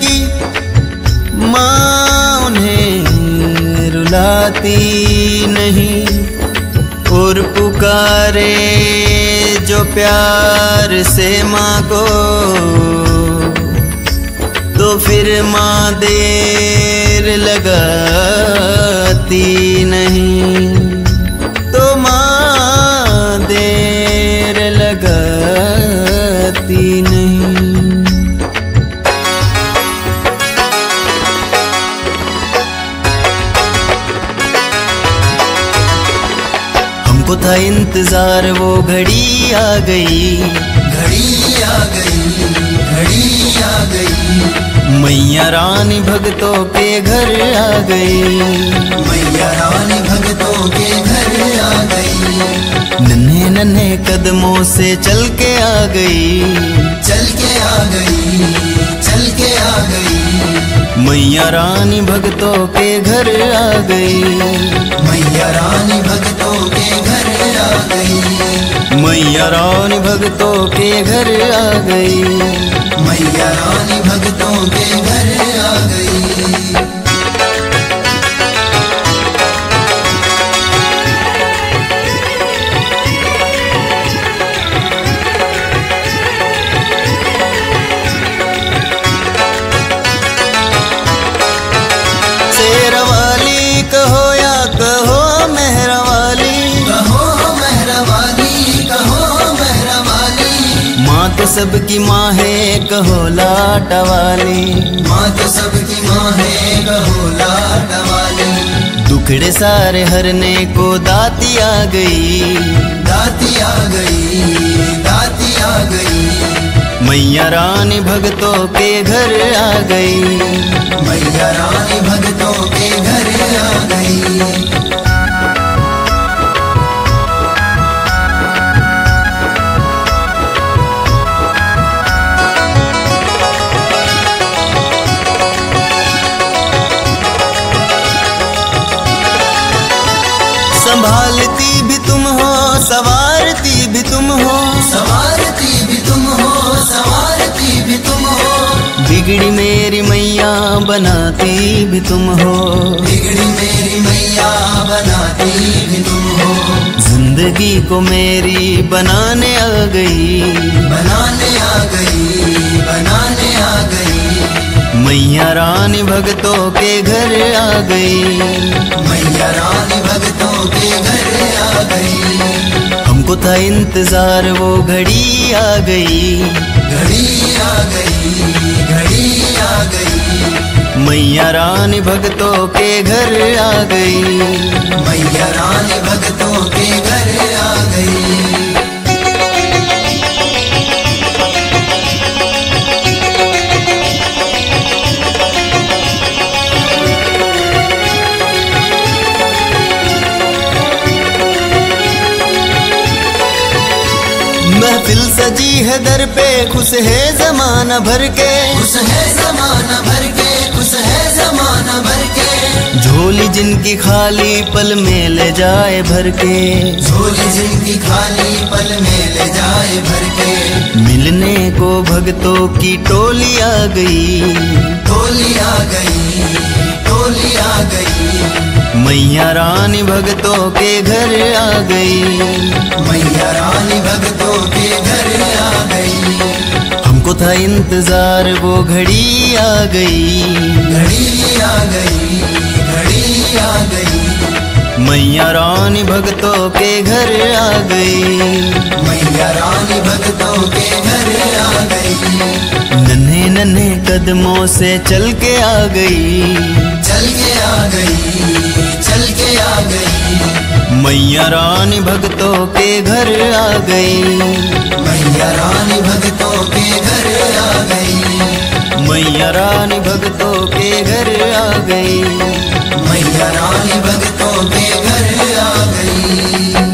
की माँ उन्हें रुलाती नहीं, और पुकारे जो प्यार से माँ को, तो फिर माँ देर लगाती नहीं, तो माँ देर लगाती नहीं। हमको था इंतजार, वो घड़ी आ गई, घड़ी आ गई, घड़ी आ गई। मैया रानी भक्तों के घर आ गई, मैया रानी भक्तों के घर आ गई। नन्हे नन्हे कदमों से चल के आ गई, चल के आ गई, चल के आ गई। मैया रानी भक्तों के घर आ गई, मैया रानी भक्तों के घर आ गई। मैया रानी भक्तों के घर आ गई, मैया रानी भक्तों के घर आ गई। शेरवाली कहो या कहो मेहरवाली, कहो मेहरवाली, कहो मेहरवाली। माँ तो सबकी माँ है कहो लाटवाली, माँ तो सबकी माँ है कहो लाटवाली। दुखड़े सारे हरने को दाती आ गई, दाती आ गई, दाती आ गई। मैया रानी भक्तों के घर आ गई, मैया रानी भक्तों के घर आ गई। संभालती भी तुम हो, सवारती भी तुम हो, सवारती भी तुम हो, सवारती भी तुम हो। बिगड़ी मेरी मैया बनाती भी तुम हो, बिगड़ी मेरी मैया बनाती भी तुम हो। जिंदगी को मेरी बनाने आ गई, बनाने आ गई, बनाने आ गई। मैया रानी भक्तों के घर आ गई, मैया रानी भक्तों के घर आ गई। हमको था इंतजार, वो घड़ी आ गई, घड़ी आ गई, घड़ी आ गई। मैया रानी भक्तों के घर आ गई, मैया रानी भक्तों के घर आ गई। महफिल सजी है दर पे, खुश है जमाना भर के, खुश है जमाना भर के, खुश है जमाना भर के। झोली जिनकी खाली पल में ले जाए भर के, झोली जिनकी खाली पल में ले जाए भर के। मिलने को भक्तों की टोली आ गई, टोली आ गई, टोली आ गई। मैया रानी भक्तों के घर आ गई, मैया रानी भक्तों के घर आ गई। हमको था इंतजार, वो घड़ी आ गई, घड़ी आ गई, घड़ी आ गई। मैया रानी भक्तों के घर आ गई, मैया रानी भक्तों के घर आ गई। नन्हे नन्हे कदमों से चल के आ गई, चल के आ गई, चल के आ गई। मैया रानी भक्तों के घर आ गई, मैया रानी भक्तों के घर आ गई। मैया रानी भक्तों के घर आ गई, मैया रानी भक्तों के घर आ गई।